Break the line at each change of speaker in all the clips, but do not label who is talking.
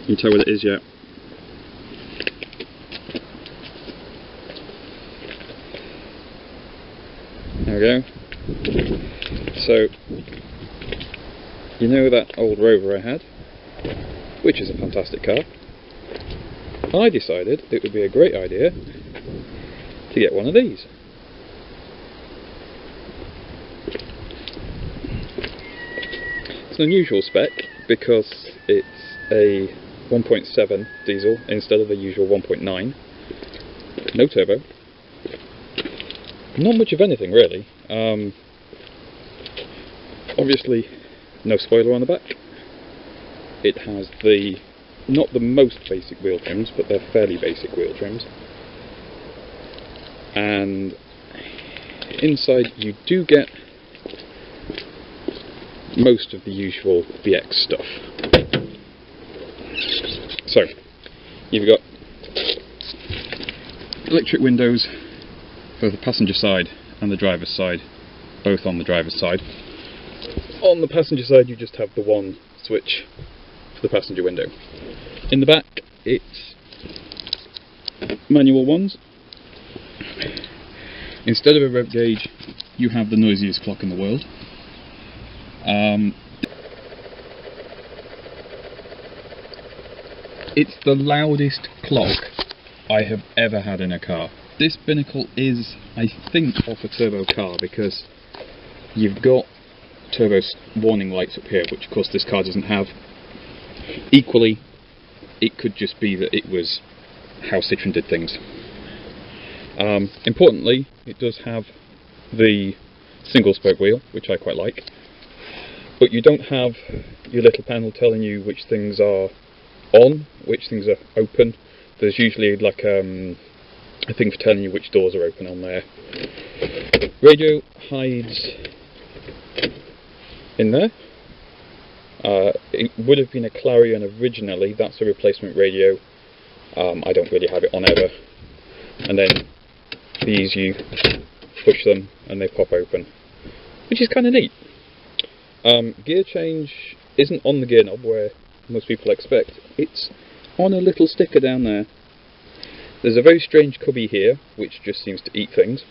you tell what it is yet? There we go. So, you know that old Rover I had, which is a fantastic car? I decided it would be a great idea to get one of these. It's an unusual spec because it's a 1.7 diesel instead of the usual 1.9. No turbo. Not much of anything really. Obviously no spoiler on the back. It has not the most basic wheel trims, but they're fairly basic wheel trims. And inside you do get most of the usual BX stuff. So, you've got electric windows for the passenger side and the driver's side, both on the driver's side. On the passenger side you just have the one switch for the passenger window. In the back it's manual ones. Instead of a rev gauge you have the noisiest clock in the world. It's the loudest clock I have ever had in a car. This binnacle is, I think, off a turbo car because you've got turbo warning lights up here, which of course this car doesn't have. Equally, it could just be that it was how Citroen did things. Importantly, it does have the single spoke wheel, which I quite like, but you don't have your little panel telling you which things are on, which things are open. There's usually like a thing for telling you which doors are open on there. Radio hides in there. It would have been a Clarion originally, that's a replacement radio. I don't really have it on ever. And then these, you push them and they pop open, which is kind of neat. Gear change isn't on the gear knob where most people expect. It's on a little sticker down there. There's a very strange cubby here which just seems to eat things.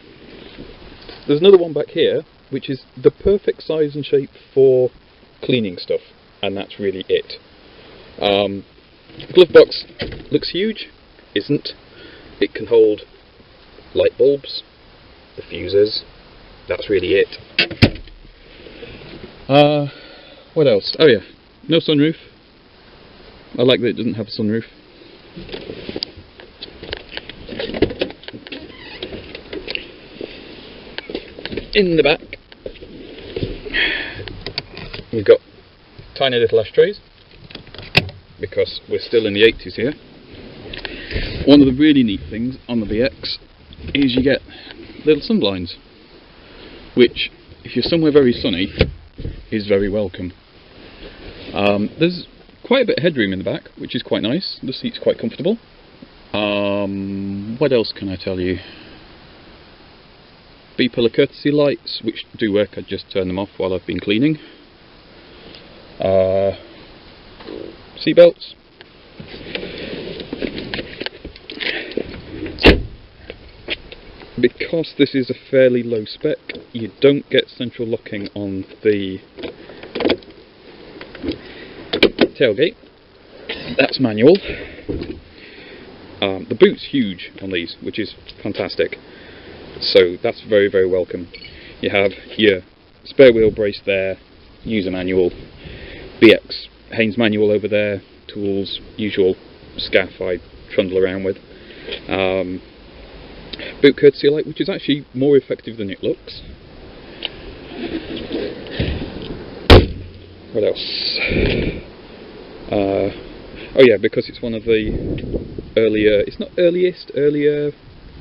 There's another one back here which is the perfect size and shape for cleaning stuff, and that's really it. The glove box looks huge, isn't. It can hold light bulbs, the fuses, that's really it. What else? Oh yeah, no sunroof. I like that it doesn't have a sunroof. In the back, we've got tiny little ashtrays, because we're still in the 80s here. One of the really neat things on the BX is you get little sun blinds, which, if you're somewhere very sunny, is very welcome. There's quite a bit of headroom in the back, which is quite nice. The seat's quite comfortable. What else can I tell you? B-pillar courtesy lights, which do work. I just turned them off while I've been cleaning. Seat belts. Because this is a fairly low spec, you don't get central locking on the tailgate. That's manual. The boot's huge on these, which is fantastic. So that's very, very welcome. You have your spare wheel brace there, user manual, BX Haynes manual over there, tools, usual scaff I trundle around with. Boot courtesy light, which is actually more effective than it looks. What else? Oh yeah, because it's one of the earlier, it's not earliest, earlier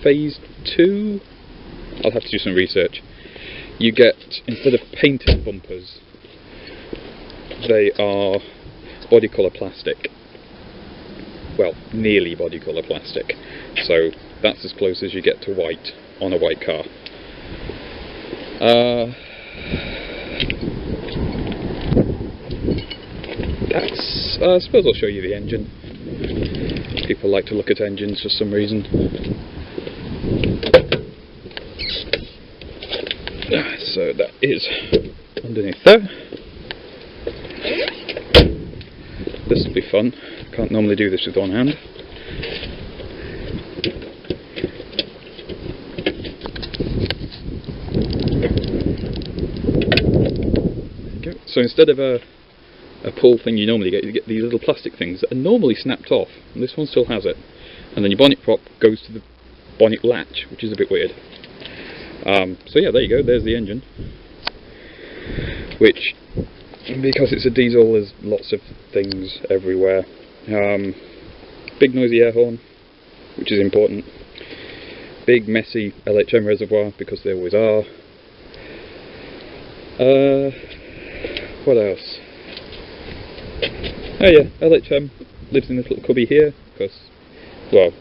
phase 2? I'll have to do some research. You get, instead of painted bumpers, they are body colour plastic. Well, nearly body colour plastic. So that's as close as you get to white on a white car. I suppose I'll show you the engine. People like to look at engines for some reason. So that is underneath there. This will be fun. Can't normally do this with one hand. There you go. So instead of a pull thing you normally get, you get these little plastic things that are normally snapped off, and this one still has it. And then your bonnet prop goes to the bonnet latch, which is a bit weird. So yeah, there you go, there's the engine. Which, because it's a diesel, there's lots of things everywhere. Big noisy air horn, which is important. Big messy LHM reservoir, because they always are. What else? Oh yeah, LHM lives in this little cubby here, because, well,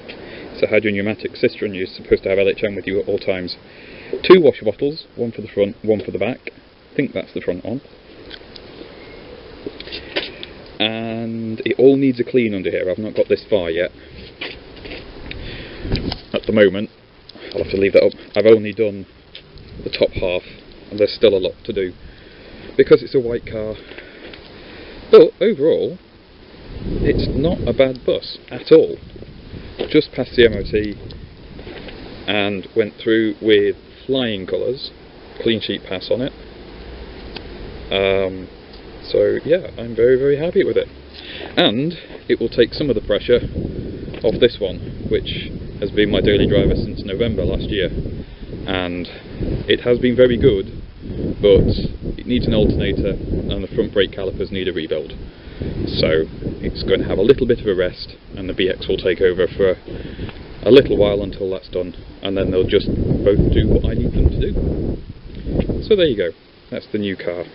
it's a hydropneumatic Citroen, you're supposed to have LHM with you at all times. 2 washer bottles, one for the front, one for the back. I think that's the front one. And it all needs a clean under here. I've not got this far yet. At the moment, I'll have to leave that up. I've only done the top half, and there's still a lot to do, because it's a white car. But overall, it's not a bad bus at all. Just passed the MOT and went through with flying colours, clean sheet pass on it. So yeah, I'm very, very happy with it. And it will take some of the pressure off this one, which has been my daily driver since November last year. And it has been very good, but it needs an alternator and the front brake calipers need a rebuild. So it's going to have a little bit of a rest, and the BX will take over for a little while until that's done, and then they'll just both do what I need them to do. So there you go, that's the new car.